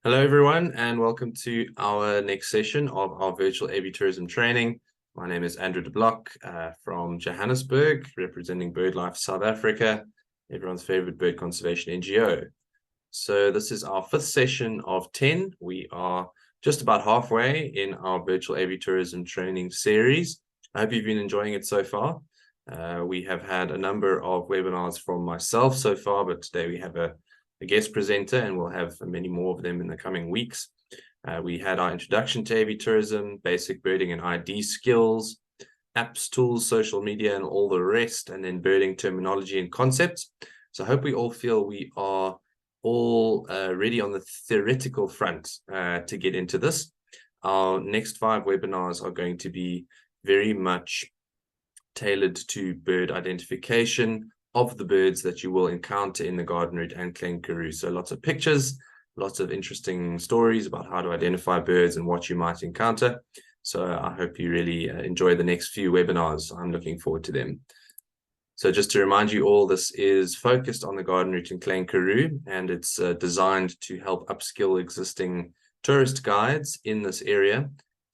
Hello, everyone, and welcome to our next session of our virtual Avitourism training. My name is Andrew de Blok from Johannesburg, representing BirdLife South Africa, everyone's favorite bird conservation NGO. So this is our fifth session of 10. We are just about halfway in our virtual Avitourism training series. I hope you've been enjoying it so far. We have had a number of webinars from myself so far, but today we have a guest presenter, and we'll have many more of them in the coming weeks. We had our introduction to Avitourism, basic birding and ID skills, apps, tools, social media, and all the rest, and then birding terminology and concepts. So I hope we all feel we are all ready on the theoretical front to get into this. Our next 5 webinars are going to be very much tailored to bird identification of the birds that you will encounter in the garden route and Klein Karoo. So lots of pictures, lots of interesting stories about how to identify birds and what you might encounter. So I hope you really enjoy the next few webinars. I'm looking forward to them. So just to remind you all, this is focused on the garden route in Klein Karoo, and it's designed to help upskill existing tourist guides in this area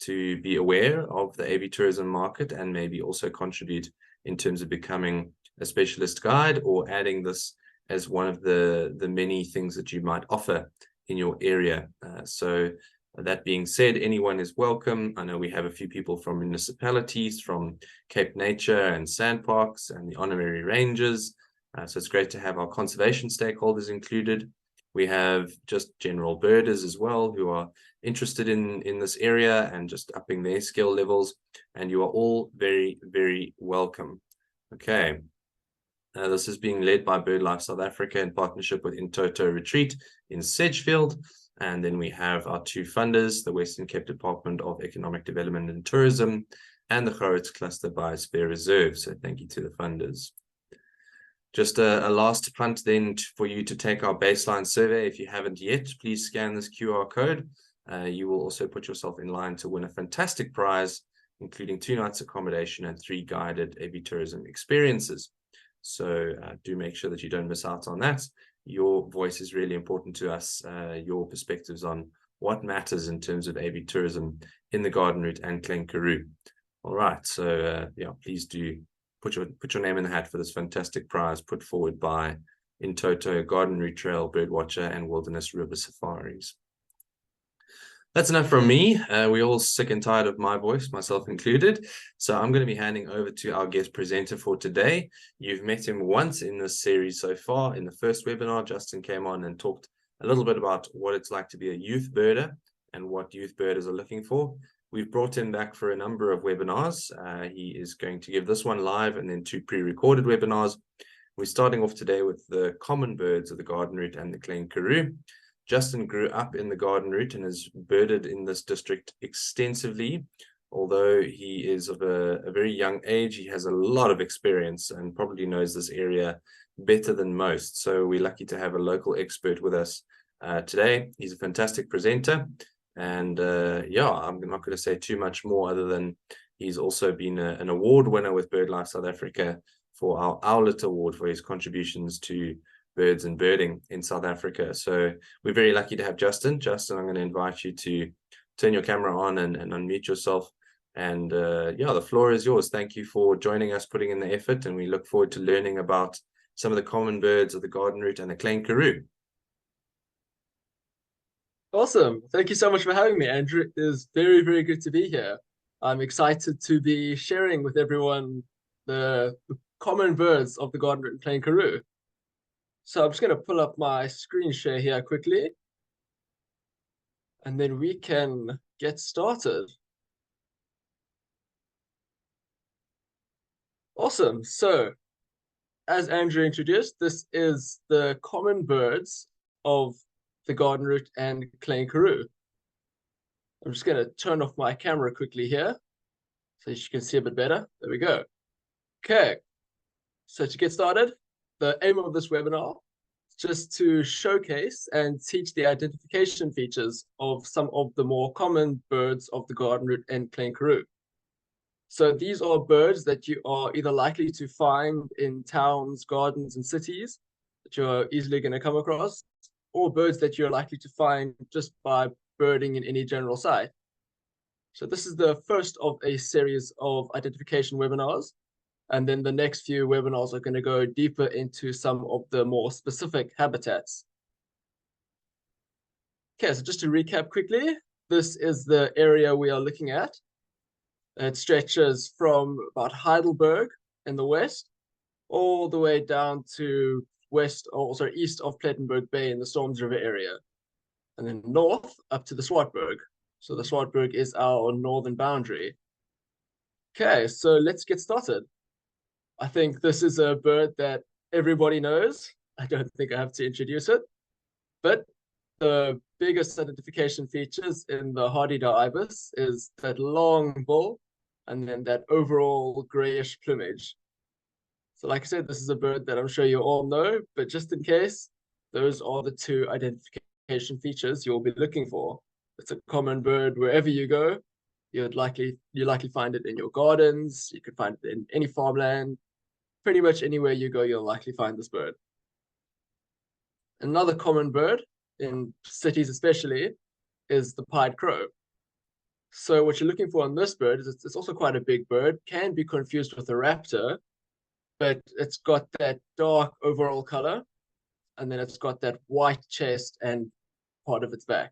to be aware of the Avitourism market and maybe also contribute in terms of becoming a specialist guide or adding this as one of the many things that you might offer in your area. So that being said, anyone is welcome. I know we have a few people from municipalities, from Cape Nature and Sandparks and the honorary rangers. So it's great to have our conservation stakeholders included. We have just general birders as well who are interested in this area and just upping their skill levels. And you are all very, very welcome. Okay. This is being led by BirdLife South Africa in partnership with Intoto Retreat in Sedgefield. And then we have our 2 funders, the Western Cape Department of Economic Development and Tourism and the Karoo Cluster Biosphere Reserve. So thank you to the funders. Just a last punt then for you to take our baseline survey. If you haven't yet, please scan this QR code. You will also put yourself in line to win a fantastic prize, including 2 nights accommodation and 3 guided Avitourism experiences. So do make sure that you don't miss out on that. Your voice is really important to us, your perspectives on what matters in terms of Avitourism in the garden route and Klein Karoo. All right, so yeah, please do put your name in the hat for this fantastic prize put forward by Intoto Garden Route Trail, Birdwatcher, and Wilderness River Safaris. That's enough from me. We're all sick and tired of my voice, myself included. So I'm going to be handing over to our guest presenter for today. You've met him once in this series so far. In the first webinar, Justin came on and talked a little bit about what it's like to be a youth birder and what youth birders are looking for. We've brought him back for a number of webinars. He is going to give this one live and then 2 pre-recorded webinars. We're starting off today with the common birds of the garden route and the Klein Karoo. Justin grew up in the garden route and has birded in this district extensively. Although he is of a very young age, he has a lot of experience and probably knows this area better than most. So we're lucky to have a local expert with us today. He's a fantastic presenter. And yeah, I'm not going to say too much more other than he's also been an award winner with BirdLife South Africa for our Owlet Award for his contributions to birds and birding in South Africa. So we're very lucky to have Justin. Justin, I'm going to invite you to turn your camera on and unmute yourself. And yeah, the floor is yours. Thank you for joining us, putting in the effort, and we look forward to learning about some of the common birds of the garden route and the Klein Karoo. Awesome. Thank you so much for having me, Andrew. It is very, very good to be here. I'm excited to be sharing with everyone the common birds of the garden route and Klein Karoo. So I'm just going to pull up my screen share here quickly, and then we can get started. Awesome. So as Andrew introduced, this is the common birds of the garden route and Klein Karoo. I'm just going to turn off my camera quickly here so you can see a bit better. There we go. Okay. So to get started, the aim of this webinar is just to showcase and teach the identification features of some of the more common birds of the garden route and Klein Karoo. So these are birds that you are either likely to find in towns, gardens, and cities that you're easily going to come across, or birds that you're likely to find just by birding in any general site. So this is the first of a series of identification webinars. And then the next few webinars are going to go deeper into some of the more specific habitats. Okay, so just to recap quickly, this is the area we are looking at. It stretches from about Heidelberg in the west, all the way down to east of Plettenberg Bay in the Storms River area, and then north up to the Swartberg. So the Swartberg is our northern boundary. Okay, so let's get started. I think this is a bird that everybody knows. I don't think I have to introduce it, but the biggest identification features in the hardy-doe ibis is that long bill and then that overall grayish plumage. So like I said, this is a bird that I'm sure you all know, but just in case, those are the two identification features you'll be looking for. It's a common bird wherever you go. You likely find it in your gardens. You could find it in any farmland. Pretty much anywhere you go, you'll likely find this bird. Another common bird, in cities especially, is the pied crow. So what you're looking for on this bird is it's also quite a big bird, can be confused with a raptor, but it's got that dark overall color, and then it's got that white chest and part of its back.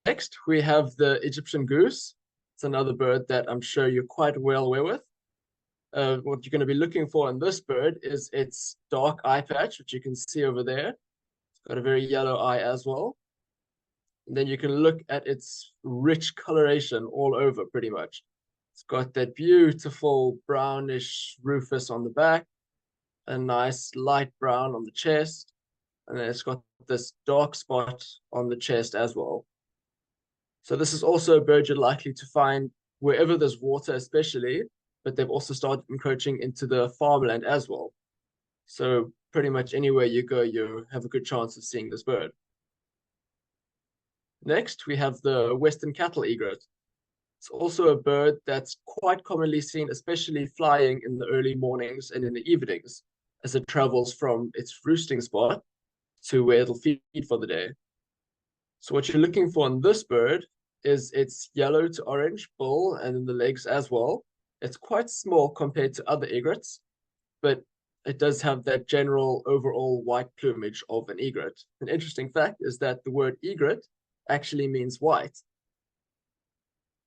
Next, we have the Egyptian goose. It's another bird that I'm sure you're quite well aware with. What you're going to be looking for in this bird is its dark eye patch, which you can see over there. It's got a very yellow eye as well. And then you can look at its rich coloration all over pretty much. It's got that beautiful brownish rufous on the back, a nice light brown on the chest, and then it's got this dark spot on the chest as well. So this is also a bird you're likely to find wherever there's water especially, but they've also started encroaching into the farmland as well. So pretty much anywhere you go, you have a good chance of seeing this bird. Next, we have the western cattle egret. It's also a bird that's quite commonly seen, especially flying in the early mornings and in the evenings, as it travels from its roosting spot to where it'll feed for the day. So what you're looking for in this bird is its yellow to orange bill and in the legs as well. It's quite small compared to other egrets, but it does have that general overall white plumage of an egret. An interesting fact is that the word egret actually means white.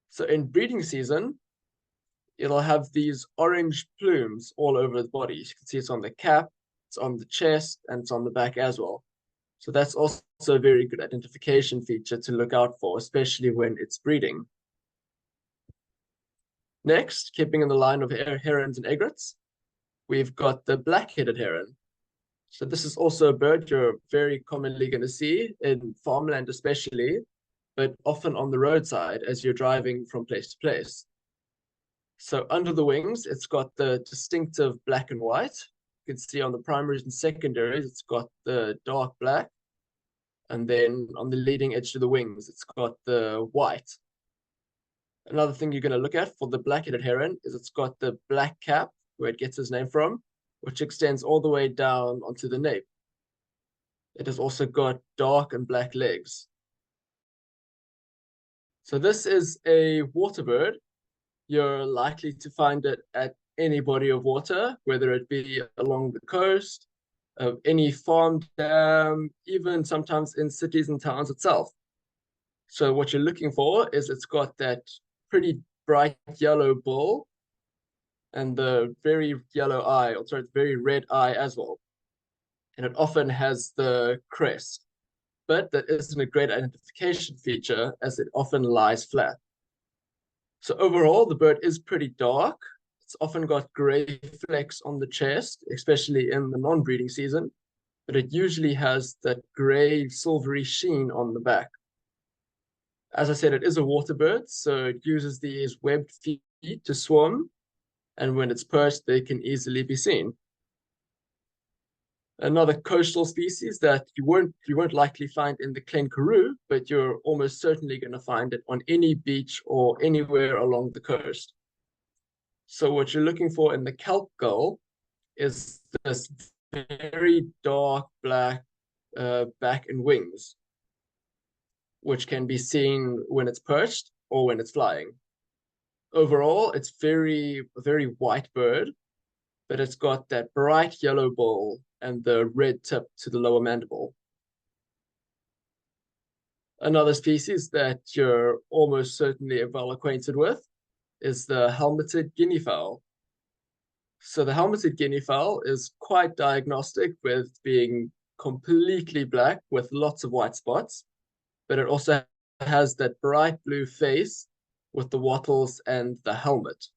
So in breeding season, it'll have these orange plumes all over the body. You can see it's on the cap, it's on the chest, and it's on the back as well. So that's also a very good identification feature to look out for, especially when it's breeding. Next, keeping in the line of herons and egrets, we've got the black-headed heron. So this is also a bird you're very commonly going to see in farmland especially, but often on the roadside as you're driving from place to place. So under the wings, it's got the distinctive black and white. You can see on the primaries and secondaries, it's got the dark black. And then on the leading edge to the wings, it's got the white. Another thing you're going to look at for the black-headed heron is it's got the black cap, where it gets its name from, which extends all the way down onto the nape. It has also got dark and black legs. So this is a water bird. You're likely to find it at any body of water, whether it be along the coast, any farm dam, even sometimes in cities and towns itself. So what you're looking for is it's got that pretty bright yellow bill and the very yellow eye, or sorry, the very red eye as well. And it often has the crest, but that isn't a great identification feature as it often lies flat. So overall, the bird is pretty dark. It's often got gray flecks on the chest, especially in the non-breeding season, but it usually has that gray silvery sheen on the back. As I said, it is a water bird, so it uses these webbed feet to swim, and when it's perched, they can easily be seen. Another coastal species that you won't likely find in the Klein Karoo, but you're almost certainly going to find it on any beach or anywhere along the coast. So what you're looking for in the kelp gull is this very dark black back and wings, which can be seen when it's perched or when it's flying. Overall, it's very white bird, but it's got that bright yellow bill and the red tip to the lower mandible. Another species that you're almost certainly well acquainted with is the helmeted guinea fowl. So the helmeted guinea fowl is quite diagnostic with being completely black with lots of white spots, but it also has that bright blue face with the wattles and the helmet.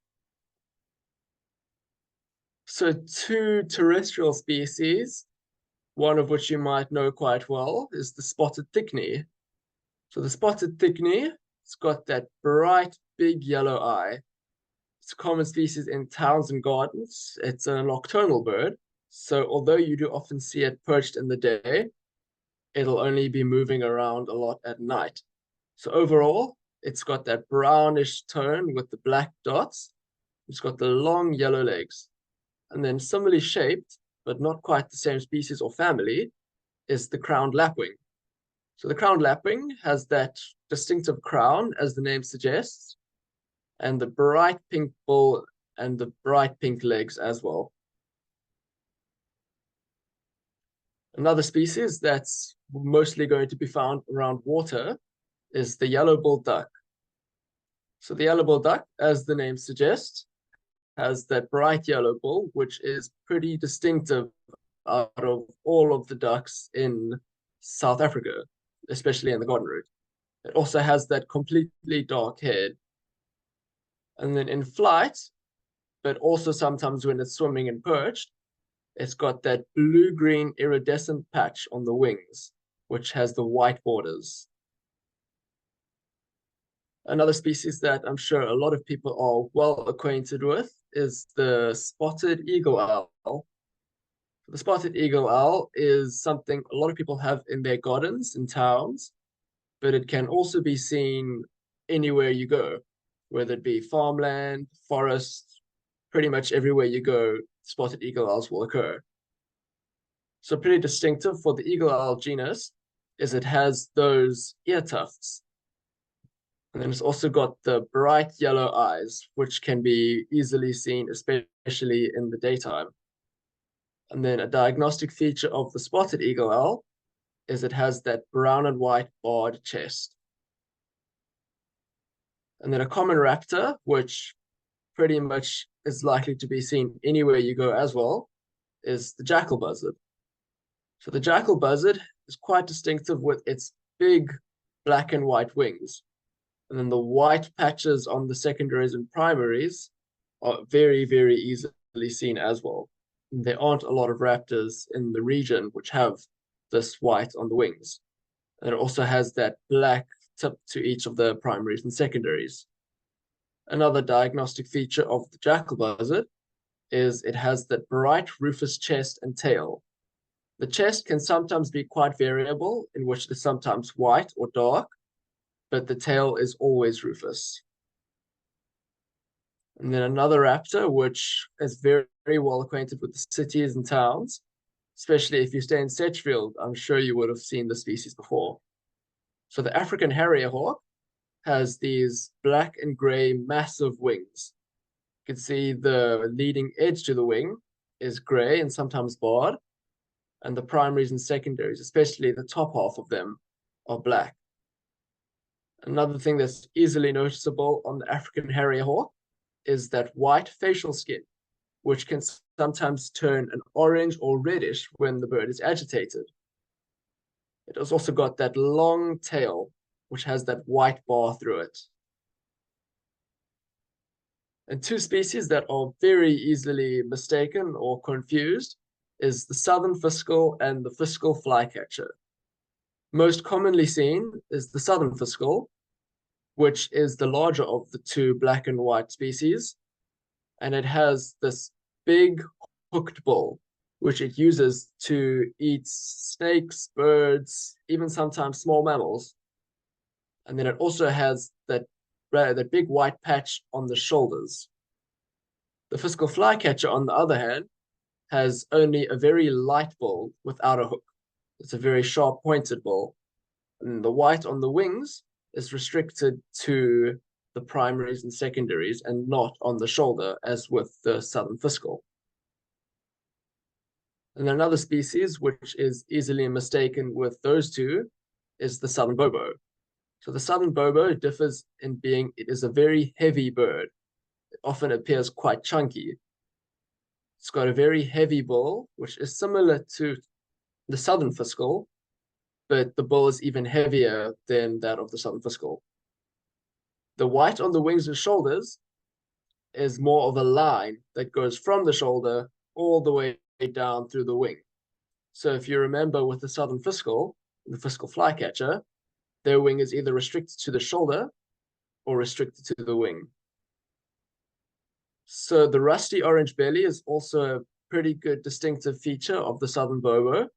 So two terrestrial species, one of which you might know quite well, is the spotted thickney. So the spotted thickney, it's got that bright big yellow eye. It's a common species in towns and gardens. It's a nocturnal bird. So although you do often see it perched in the day, it'll only be moving around a lot at night. So overall, it's got that brownish tone with the black dots. It's got the long yellow legs. And then similarly shaped, but not quite the same species or family, is the crowned lapwing. So the crowned lapwing has that distinctive crown, as the name suggests, and the bright pink bill and the bright pink legs as well. Another species that's mostly going to be found around water is the yellow-billed duck. So the yellow-billed duck, as the name suggests, has that bright yellow bill, which is pretty distinctive out of all of the ducks in South Africa, especially in the Garden Route. It also has that completely dark head. And then in flight, but also sometimes when it's swimming and perched, it's got that blue-green iridescent patch on the wings, which has the white borders. Another species that I'm sure a lot of people are well acquainted with is the spotted eagle owl. The spotted eagle owl is something a lot of people have in their gardens in towns, but it can also be seen anywhere you go, whether it be farmland, forest, pretty much everywhere you go, spotted eagle owls will occur. So pretty distinctive for the eagle owl genus is it has those ear tufts. And then it's also got the bright yellow eyes, which can be easily seen, especially in the daytime. And then a diagnostic feature of the spotted eagle owl is it has that brown and white barred chest. And then a common raptor, which pretty much is likely to be seen anywhere you go as well, is the jackal buzzard. So the jackal buzzard is quite distinctive with its big black and white wings. And then the white patches on the secondaries and primaries are very easily seen as well. And there aren't a lot of raptors in the region which have this white on the wings. And it also has that black tip to each of the primaries and secondaries. Another diagnostic feature of the jackal buzzard is it has that bright rufous chest and tail. The chest can sometimes be quite variable, in which it is sometimes white or dark, but the tail is always rufous. And then another raptor, which is very well acquainted with the cities and towns, especially if you stay in Sedgefield, I'm sure you would have seen the species before. So the African harrier hawk has these black and gray massive wings. You can see the leading edge to the wing is gray and sometimes barred, and the primaries and secondaries, especially the top half of them, are black. Another thing that's easily noticeable on the African harrier hawk is that white facial skin, which can sometimes turn an orange or reddish when the bird is agitated. It has also got that long tail, which has that white bar through it. And two species that are very easily mistaken or confused is the southern fiscal and the fiscal flycatcher. Most commonly seen is the southern fiscal, which is the larger of the two black and white species. And it has this big hooked bill, which it uses to eat snakes, birds, even sometimes small mammals. And then it also has that big white patch on the shoulders. The fiscal flycatcher, on the other hand, has only a very light bill without a hook. It's a very sharp pointed bill. And the white on the wings is restricted to the primaries and secondaries and not on the shoulder, as with the southern fiscal. And another species which is easily mistaken with those two is the southern bobo. So the southern bobo differs in being it is a very heavy bird. It often appears quite chunky. It's got a very heavy bill, which is similar to the southern fiscal, but the bill is even heavier than that of the southern fiscal. The white on the wings and shoulders is more of a line that goes from the shoulder all the way down through the wing. So if you remember with the southern fiscal, the fiscal flycatcher, their wing is either restricted to the shoulder or restricted to the wing. So the rusty orange belly is also a pretty good distinctive feature of the southern bobo.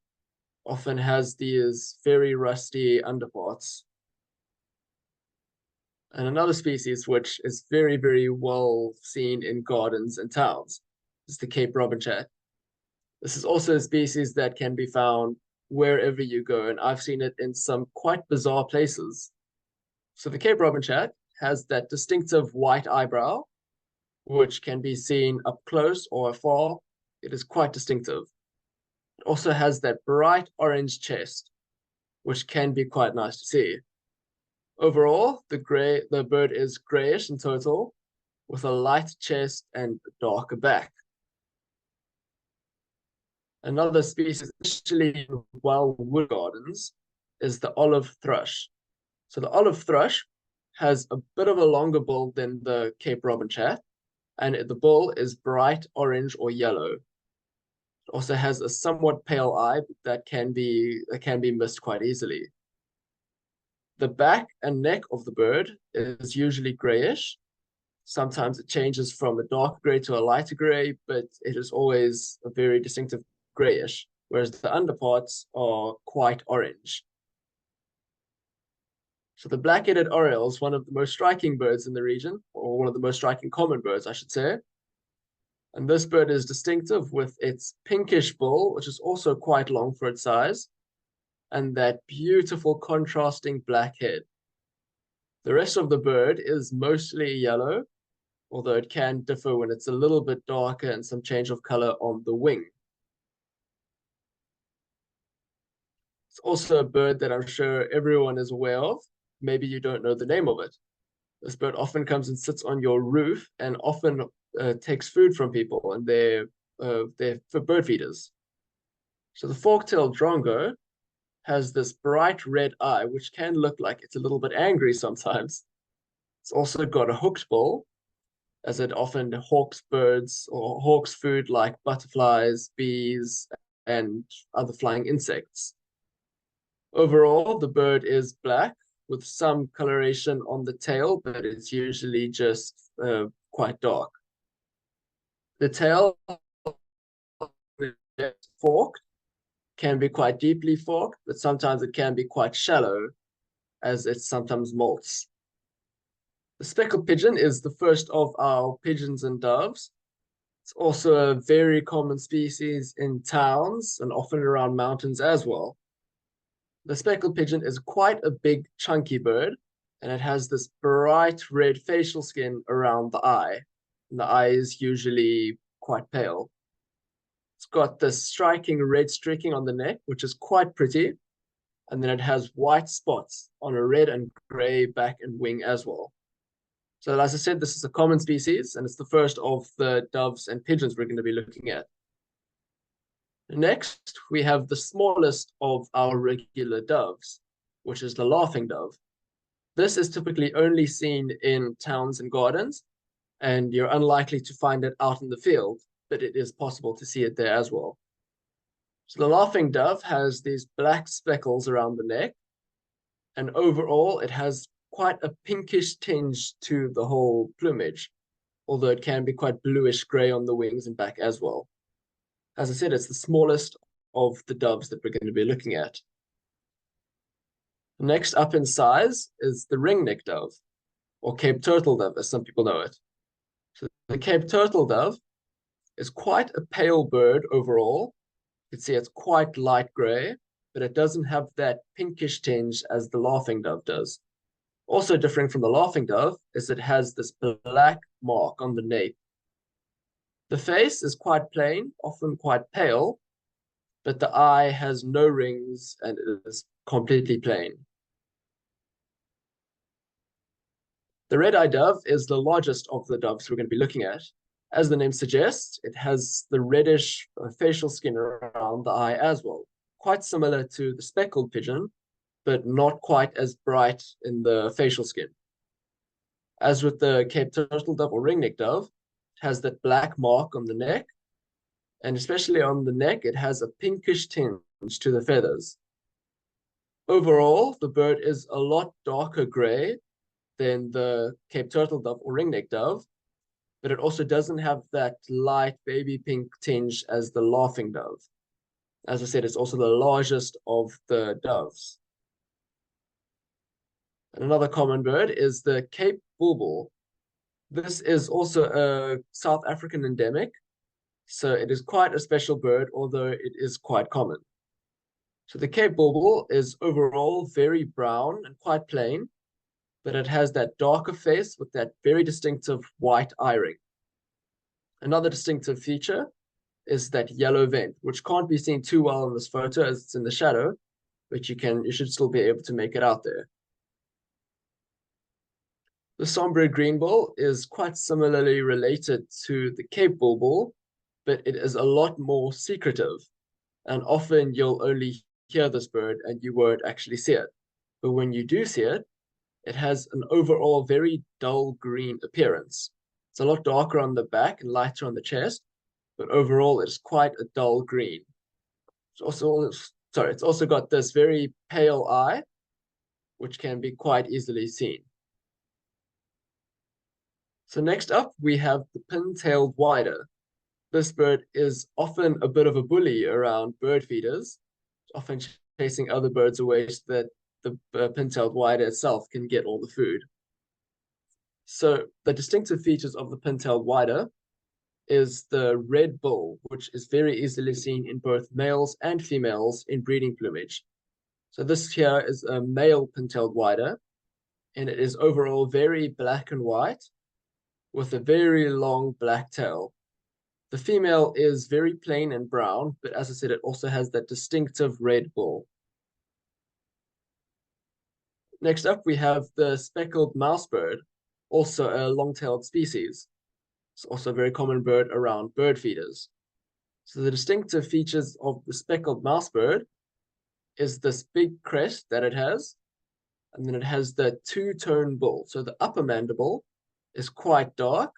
Often has these very rusty underparts. And another species which is very, very well seen in gardens and towns is the Cape robin-chat. This is also a species that can be found wherever you go, and I've seen it in some quite bizarre places. So the Cape robin-chat has that distinctive white eyebrow, which can be seen up close or afar. It is quite distinctive. It also has that bright orange chest, which can be quite nice to see. Overall, the bird is grayish in total, with a light chest and darker back. Another species, especially in wild wood gardens, is the olive thrush. So the olive thrush has a bit of a longer bill than the Cape robin-chat, and the bill is bright orange or yellow. It also has a somewhat pale eye that can be missed quite easily. The back and neck of the bird is usually grayish. Sometimes it changes from a dark gray to a lighter gray, but it is always a very distinctive grayish, whereas the underparts are quite orange. So the black-headed oriole is one of the most striking birds in the region, or one of the most striking common birds, I should say. And this bird is distinctive with its pinkish bill, which is also quite long for its size, and that beautiful contrasting black head. The rest of the bird is mostly yellow, although it can differ when it's a little bit darker and some change of color on the wing. It's also a bird that I'm sure everyone is aware of. Maybe you don't know the name of it. This bird often comes and sits on your roof and often takes food from people, and they're for bird feeders. So the fork-tailed drongo has this bright red eye, which can look like it's a little bit angry sometimes. It's also got a hooked bill, as it often hawks birds or hawks food like butterflies, bees, and other flying insects. Overall, the bird is black with some coloration on the tail, but it's usually just quite dark. The tail is forked, can be quite deeply forked, but sometimes it can be quite shallow, as it sometimes molts. The speckled pigeon is the first of our pigeons and doves. It's also a very common species in towns and often around mountains as well. The speckled pigeon is quite a big, chunky bird, and it has this bright red facial skin around the eye. And the eye is usually quite pale. It's got this striking red streaking on the neck, which is quite pretty. And then it has white spots on a red and gray back and wing as well. So as I said, this is a common species, and it's the first of the doves and pigeons we're going to be looking at. Next, we have the smallest of our regular doves, which is the laughing dove. This is typically only seen in towns and gardens, and you're unlikely to find it out in the field, but it is possible to see it there as well. So the laughing dove has these black speckles around the neck, and overall it has quite a pinkish tinge to the whole plumage, although it can be quite bluish gray on the wings and back as well. As I said, it's the smallest of the doves that we're going to be looking at. Next up in size is the ringneck dove, or Cape turtle dove, as some people know it. So the Cape turtle dove is quite a pale bird overall. You can see it's quite light gray, but it doesn't have that pinkish tinge as the laughing dove does. Also differing from the laughing dove is it has this black mark on the nape. The face is quite plain, often quite pale, but the eye has no rings and it is completely plain. The red-eyed dove is the largest of the doves we're going to be looking at. As the name suggests, it has the reddish facial skin around the eye as well, quite similar to the speckled pigeon, but not quite as bright in the facial skin. As with the Cape turtle dove or ringneck dove, it has that black mark on the neck, and especially on the neck, it has a pinkish tinge to the feathers. Overall, the bird is a lot darker gray than the Cape turtle dove or ringneck dove, but it also doesn't have that light baby pink tinge as the laughing dove. As I said, it's also the largest of the doves. And another common bird is the Cape bulbul. This is also a South African endemic, so it is quite a special bird, although it is quite common. So the Cape bulbul is overall very brown and quite plain, but it has that darker face with that very distinctive white eye ring. Another distinctive feature is that yellow vent, which can't be seen too well in this photo as it's in the shadow, but you should still be able to make it out there. The Sombrered greenbill is quite similarly related to the Cape bulbul, but it is a lot more secretive, and often you'll only hear this bird and you won't actually see it. But when you do see it, it has an overall very dull green appearance. It's a lot darker on the back and lighter on the chest, but overall it's quite a dull green. It's also got this very pale eye, which can be quite easily seen. So next up, we have the pin-tailed whiter. This bird is often a bit of a bully around bird feeders, often chasing other birds away so that the pin-tailed whiter itself can get all the food. So the distinctive features of the pin-tailed whiter is the red bill, which is very easily seen in both males and females in breeding plumage. So this here is a male pin-tailed whiter, and it is overall very black and white with a very long black tail. The female is very plain and brown, but as I said, it also has that distinctive red bill. Next up, we have the speckled mousebird, also a long-tailed species. It's also a very common bird around bird feeders. So the distinctive features of the speckled mousebird is this big crest that it has, and then it has the two-tone bill. So the upper mandible is quite dark,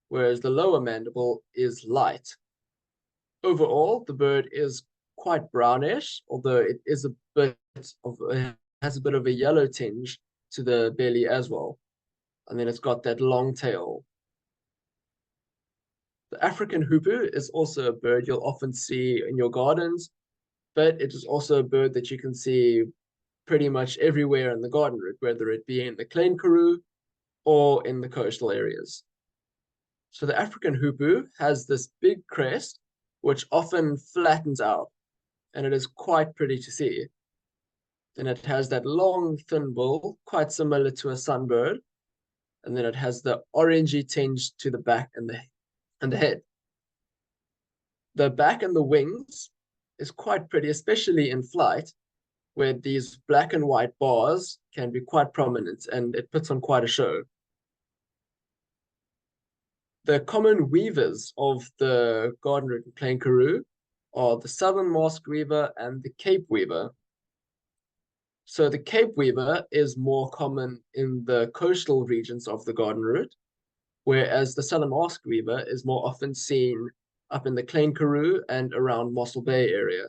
whereas the lower mandible is light. Overall, the bird is quite brownish, although it is has a bit of a yellow tinge to the belly as well. And then it's got that long tail. The African hoopoe is also a bird you'll often see in your gardens, but it is also a bird that you can see pretty much everywhere in the garden route, whether it be in the Klein Karoo or in the coastal areas. So the African hoopoe has this big crest, which often flattens out, and it is quite pretty to see. Then it has that long, thin bill, quite similar to a sunbird, and then it has the orangey tinge to the back and the head. The back and the wings is quite pretty, especially in flight, where these black and white bars can be quite prominent, and it puts on quite a show. The common weavers of the garden route and plain Karoo are the southern masked weaver and the Cape weaver. So the Cape weaver is more common in the coastal regions of the garden route, whereas the southern masked weaver is more often seen up in the Klein Karoo and around Mossel Bay area.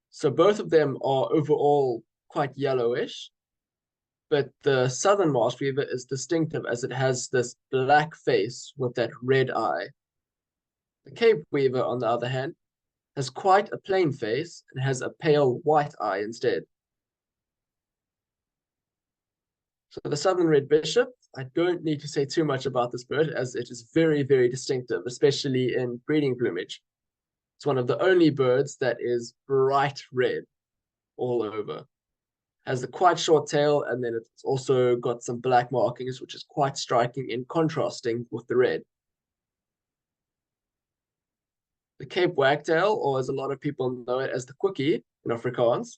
So both of them are overall quite yellowish, but the southern masked weaver is distinctive as it has this black face with that red eye. The Cape weaver, on the other hand, has quite a plain face and has a pale white eye instead. So the southern red bishop, I don't need to say too much about this bird as it is very, very distinctive, especially in breeding plumage. It's one of the only birds that is bright red all over. Has a quite short tail, and then it's also got some black markings, which is quite striking in contrasting with the red. The Cape wagtail, or as a lot of people know it as the quickie in Afrikaans,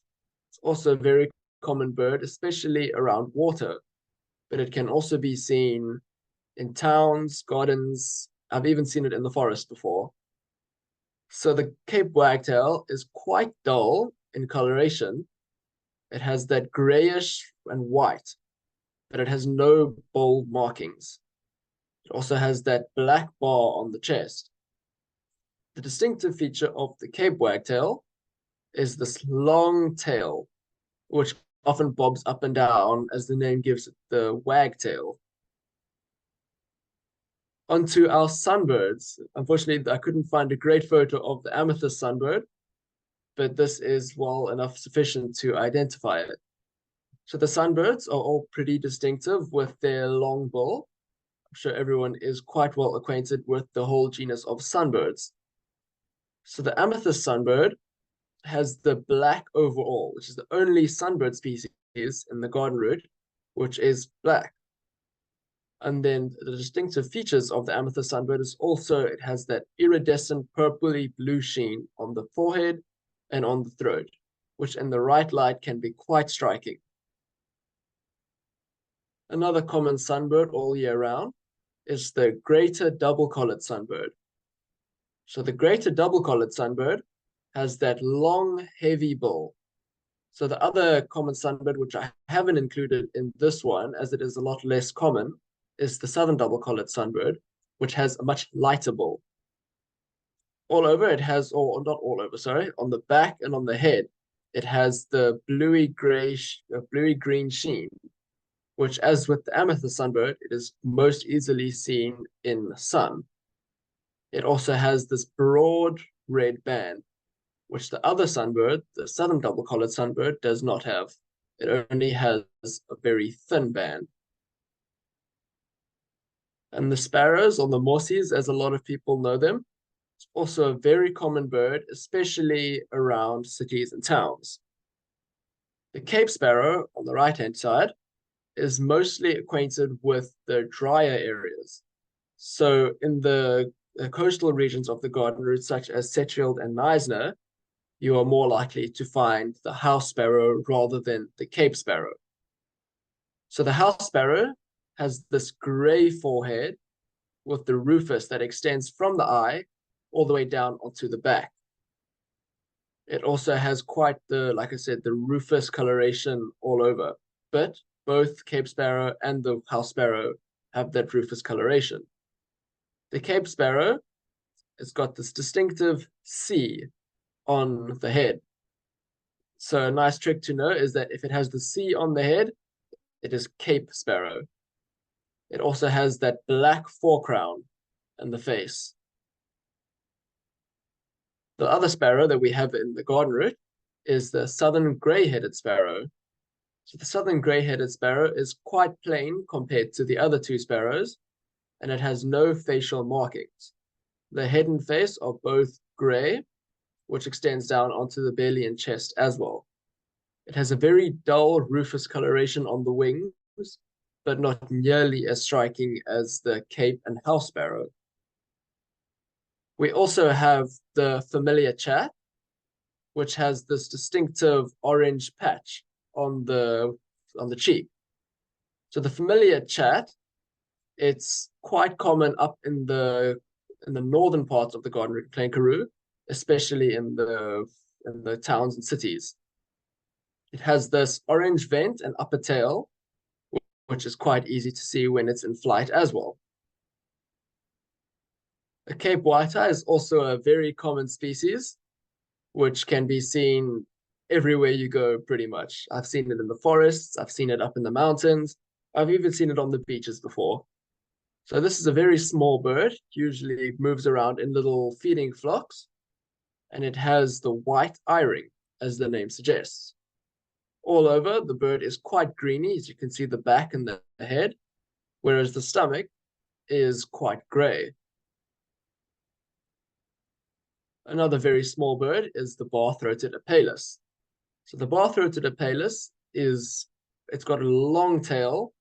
it's also a very common bird, especially around water, but it can also be seen in towns, gardens. I've even seen it in the forest before. So the Cape wagtail is quite dull in coloration. It has that grayish and white, but it has no bold markings. It also has that black bar on the chest. The distinctive feature of the Cape wagtail is this long tail, which often bobs up and down, as the name gives it, the wagtail. Onto our sunbirds. Unfortunately, I couldn't find a great photo of the amethyst sunbird, but this is well enough sufficient to identify it. So the sunbirds are all pretty distinctive with their long bill. I'm sure everyone is quite well acquainted with the whole genus of sunbirds. So the amethyst sunbird has the black overall, which is the only sunbird species in the garden route, which is black. And then the distinctive features of the amethyst sunbird is also it has that iridescent purpley blue sheen on the forehead and on the throat, which in the right light can be quite striking. Another common sunbird all year round is the greater double-collared sunbird. So the greater double-collared sunbird has that long, heavy bill. So the other common sunbird, which I haven't included in this one, as it is a lot less common, is the southern double-collared sunbird, which has a much lighter bill. All over it has, or not all over, sorry, on the back and on the head, it has the bluey green sheen, which, as with the amethyst sunbird, it is most easily seen in the sun. It also has this broad red band, which the other sunbird, the southern double-collared sunbird, does not have. It only has a very thin band. And the sparrows, or the morsies, as a lot of people know them, it's also a very common bird, especially around cities and towns. The Cape sparrow, on the right-hand side, is mostly acquainted with the drier areas. So in the coastal regions of the garden route, such as Setchild and Knysna, you are more likely to find the house sparrow rather than the Cape sparrow. So the house sparrow has this gray forehead with the rufous that extends from the eye all the way down onto the back. It also has quite the, like I said, the rufous coloration all over, but both Cape sparrow and the house sparrow have that rufous coloration. The Cape sparrow has got this distinctive C on the head. So a nice trick to know is that if it has the C on the head, it is Cape sparrow. It also has that black forecrown and the face. The other sparrow that we have in the garden route is the southern gray-headed sparrow. So the southern gray-headed sparrow is quite plain compared to the other two sparrows, and it has no facial markings. The head and face are both gray, which extends down onto the belly and chest as well. It has a very dull rufous coloration on the wings, but not nearly as striking as the Cape and house sparrow. We also have the familiar chat, which has this distinctive orange patch on the cheek. So the familiar chat, it's quite common up in the northern parts of the garden route, Klein Karoo, especially in the towns and cities. It has this orange vent and upper tail, which is quite easy to see when it's in flight as well. The Cape white-eye is also a very common species, which can be seen everywhere you go pretty much. I've seen it in the forests, I've seen it up in the mountains, I've even seen it on the beaches before. So this is a very small bird, usually moves around in little feeding flocks, and it has the white eye ring, as the name suggests. all over, the bird is quite greeny, as you can see the back and the head, whereas the stomach is quite gray. Another very small bird is the bar-throated apalus. So the bar-throated apalus it's got a long tail,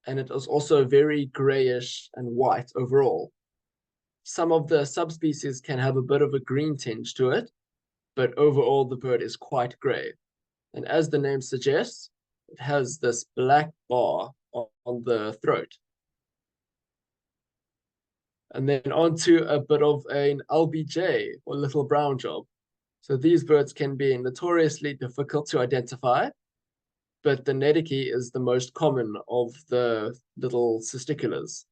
and it is also very grayish and white overall. Some of the subspecies can have a bit of a green tinge to it, but overall the bird is quite gray. And as the name suggests, it has this black bar on the throat. And then onto a bit of an LBJ, or little brown job. So these birds can be notoriously difficult to identify, but the Nedeke is the most common of the little cisticulars.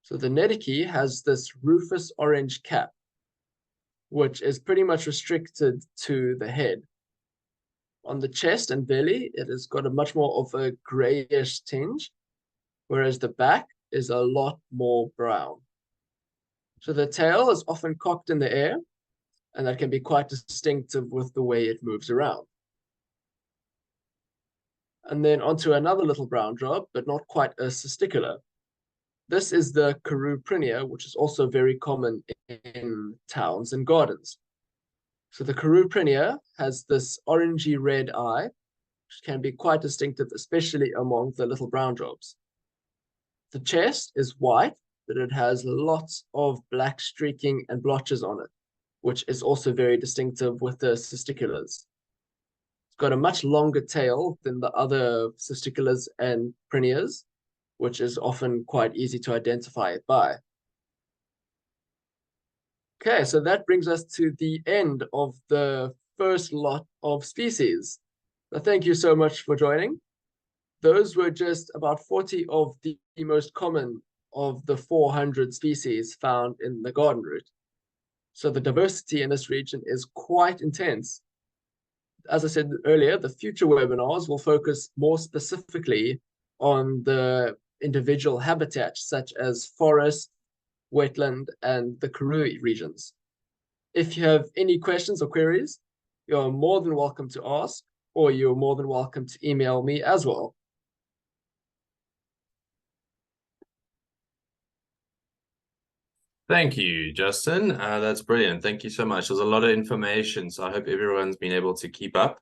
So the Nedeke has this rufous orange cap, which is pretty much restricted to the head. On the chest and belly, it has got a much more of a grayish tinge, whereas the back is a lot more brown. So the tail is often cocked in the air, and that can be quite distinctive with the way it moves around. And then onto another little brown job, but not quite a cisticular. This is the Karoo, which is also very common in towns and gardens. So the Karoo has this orangey red eye, which can be quite distinctive, especially among the little brown jobs. The chest is white, but it has lots of black streaking and blotches on it, which is also very distinctive with the cisticulars. It's got a much longer tail than the other cisticulars and prinias, which is often quite easy to identify it by. Okay, so that brings us to the end of the first lot of species. Thank you so much for joining. Those were just about 40 of the most common of the 400 species found in the garden route. So the diversity in this region is quite intense. As I said earlier, the future webinars will focus more specifically on the individual habitats such as forest, wetland, and the Karoo regions. If you have any questions or queries, you're more than welcome to ask, or you're more than welcome to email me as well. Thank you, Justin. That's brilliant. Thank you so much. There's a lot of information, so I hope everyone's been able to keep up.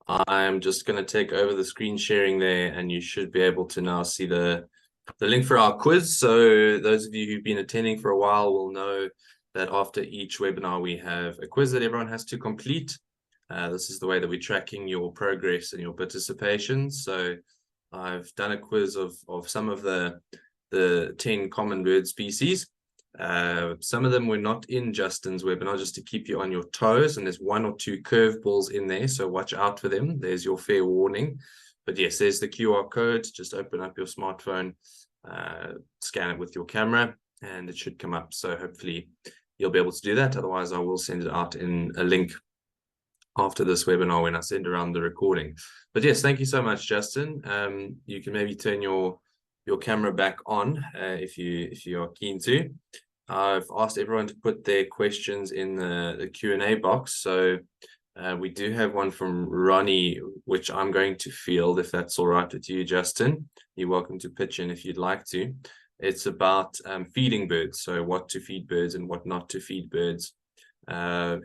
I'm just going to take over the screen sharing there, and you should be able to now see the link for our quiz. So those of you who've been attending for a while will know that after each webinar, we have a quiz that everyone has to complete. This is the way that we're tracking your progress and your participation. So I've done a quiz of some of the 10 common bird species. Some of them were not in Justin's webinar, just to keep you on your toes, and there's 1 or 2 curveballs in there, so watch out for them. There's your fair warning. But yes, there's the QR code. Just open up your smartphone, scan it with your camera, and it should come up. So hopefully you'll be able to do that. Otherwise, I will send it out in a link after this webinar when I send around the recording. But yes, thank you so much, Justin. You can maybe turn your camera back on if you are keen to. I've asked everyone to put their questions in the Q&A box. So we do have one from Ronnie, which I'm going to field, if that's all right with you, Justin. You're welcome to pitch in if you'd like to. It's about feeding birds, so what to feed birds and what not to feed birds.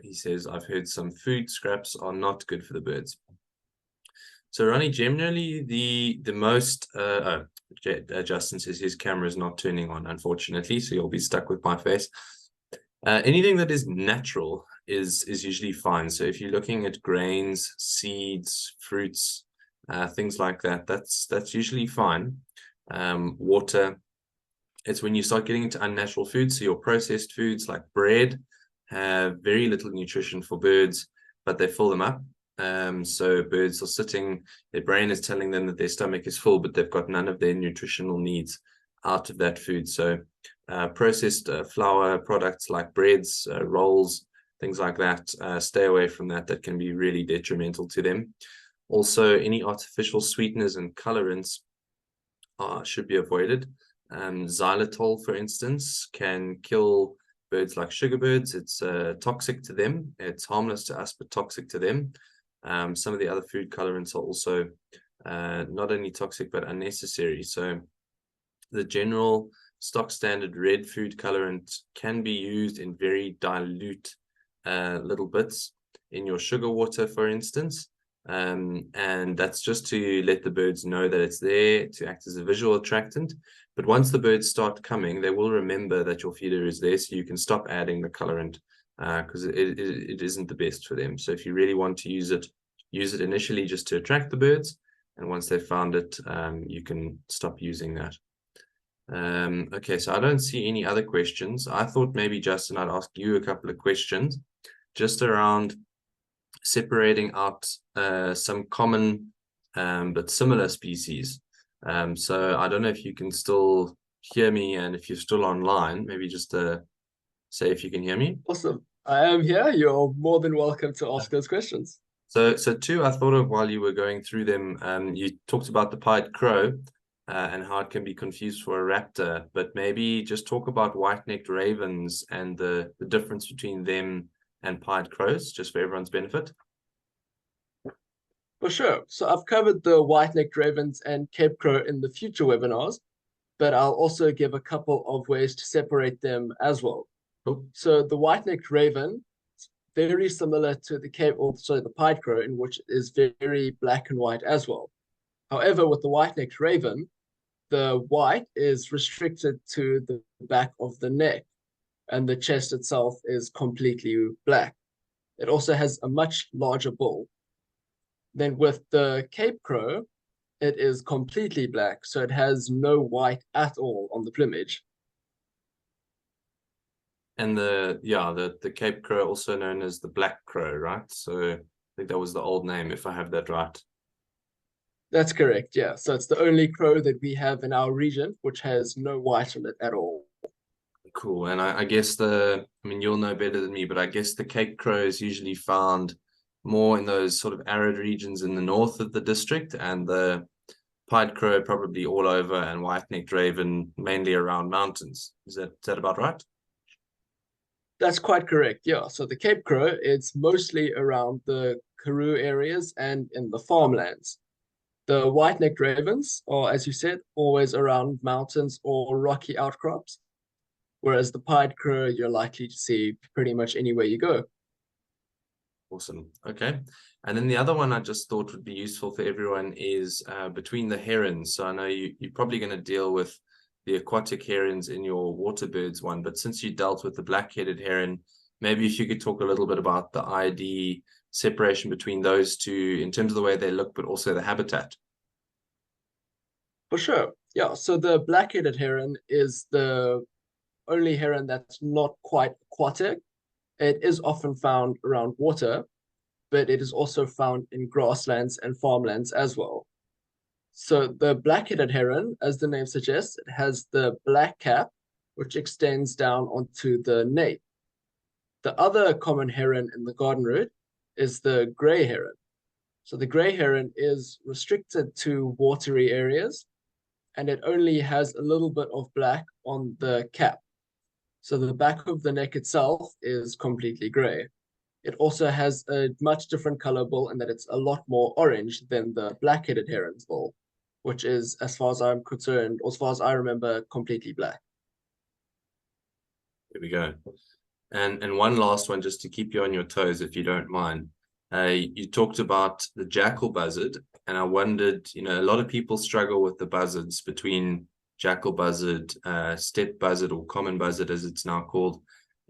He says, I've heard some food scraps are not good for the birds. So Ronnie, generally the most, Justin says his camera is not turning on, unfortunately, so you'll be stuck with my face. Anything that is natural is usually fine. So if you're looking at grains, seeds, fruits, things like that, that's usually fine. Water, it's when you start getting into unnatural foods. So your processed foods like bread have very little nutrition for birds, but they fill them up. So birds are sitting, their brain is telling them that their stomach is full, but they've got none of their nutritional needs out of that food. So processed flour products like breads, rolls, things like that, stay away from that. That can be really detrimental to them. Also, any artificial sweeteners and colorants should be avoided. Xylitol, for instance, can kill birds like sugar birds. It's toxic to them. It's harmless to us, but toxic to them. Some of the other food colorants are also not only toxic but unnecessary. So the general stock standard red food colorant can be used in very dilute little bits in your sugar water, for instance. And that's just to let the birds know that it's there to act as a visual attractant. But once the birds start coming, they will remember that your feeder is there, so you can stop adding the colorant because it isn't the best for them. So if you really want to use it initially just to attract the birds, and once they've found it, you can stop using that. Okay, so I don't see any other questions. I thought maybe, Justin, I'd ask you a couple of questions just around separating out some common but similar species. So I don't know if you can still hear me, and if you're still online, maybe just say if you can hear me. Awesome. I am here. You're more than welcome to ask those questions. So two I thought of while you were going through them. You talked about the pied crow and how it can be confused for a raptor, but maybe just talk about white-necked ravens and the difference between them and pied crows, just for everyone's benefit. For sure. So I've covered the white-necked ravens and Cape Crow in the future webinars, but I'll also give a couple of ways to separate them as well. Cool. So the white-necked raven is very similar to the the pied crow, in which it is very black and white as well. However, with the white-necked raven, the white is restricted to the back of the neck, and the chest itself is completely black. It also has a much larger bill. Then with the Cape Crow, it is completely black, so it has no white at all on the plumage. And the Cape Crow, also known as the black crow, right? So I think that was the old name, if I have that right. That's correct, yeah. So it's the only crow that we have in our region which has no white on it at all. Cool. And I guess I mean, you'll know better than me, but I guess the Cape Crow is usually found more in those sort of arid regions in the north of the district, and the pied crow probably all over, and white-necked raven mainly around mountains. Is that about right? That's quite correct, yeah. So the Cape Crow, it's mostly around the Karoo areas and in the farmlands. The white-necked ravens are, as you said, always around mountains or rocky outcrops, whereas the pied crow you're likely to see pretty much anywhere you go. Awesome. Okay. And then the other one I just thought would be useful for everyone is between the herons. So I know you're probably going to deal with the aquatic herons in your waterbirds one, but since you dealt with the black-headed heron, maybe if you could talk a little bit about the ID separation between those two in terms of the way they look, but also the habitat. For sure. Yeah. So the black-headed heron is the only heron that's not quite aquatic. It is often found around water, but it is also found in grasslands and farmlands as well. So the black-headed heron, as the name suggests, it has the black cap, which extends down onto the nape. The other common heron in the garden route is the gray heron. So the gray heron is restricted to watery areas, and it only has a little bit of black on the cap. So the back of the neck itself is completely gray. It also has a much different color bill in that it's a lot more orange than the black-headed heron's bill, which is, as far as I'm concerned, or as far as I remember, completely black. There we go. And one last one, just to keep you on your toes, if you don't mind. You talked about the jackal buzzard, and I wondered, a lot of people struggle with the buzzards between jackal buzzard, steppe buzzard, or common buzzard as it's now called,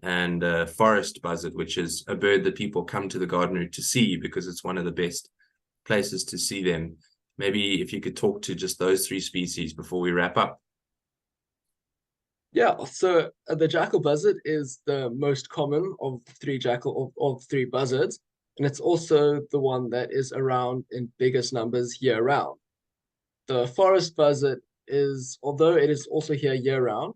and forest buzzard, which is a bird that people come to the garden route to see because it's one of the best places to see them. Maybe if you could talk to just those three species before we wrap up. Yeah, so the jackal buzzard is the most common of the three buzzards, and it's also the one that is around in biggest numbers year round. The forest buzzard is, although it is also here year round,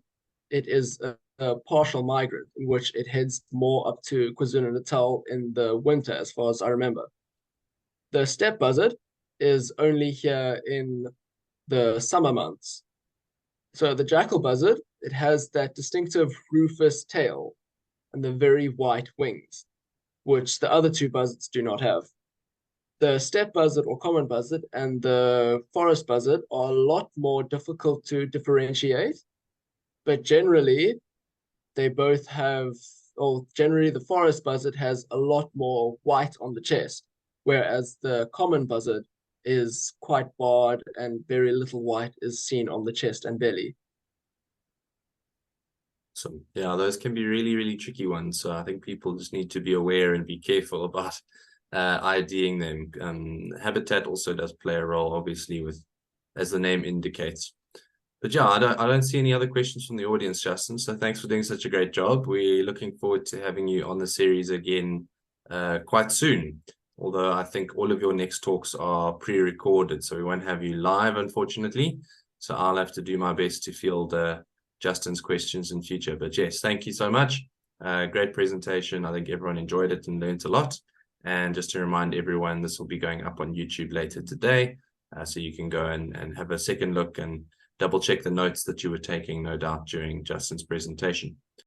it is a partial migrant in which it heads more up to KwaZulu-Natal in the winter, as far as I remember. The steppe buzzard is only here in the summer months. So the jackal buzzard, it has that distinctive rufous tail and the very white wings, which the other two buzzards do not have. the steppe buzzard or common buzzard and the forest buzzard are a lot more difficult to differentiate, but generally they both have, or generally the forest buzzard has a lot more white on the chest, whereas the common buzzard is quite barred and very little white is seen on the chest and belly. So yeah, those can be really, really tricky ones. So I think people just need to be aware and be careful about IDing them. Habitat also does play a role, obviously, with, as the name indicates. But yeah, I don't see any other questions from the audience, Justin. So thanks for doing such a great job. We're looking forward to having you on the series again quite soon. Although I think all of your next talks are pre-recorded, so we won't have you live, unfortunately. So I'll have to do my best to field Justin's questions in future. But yes, thank you so much. Great presentation. I think everyone enjoyed it and learned a lot. And just to remind everyone, this will be going up on YouTube later today. So you can go and have a second look and double check the notes that you were taking, no doubt, during Justin's presentation.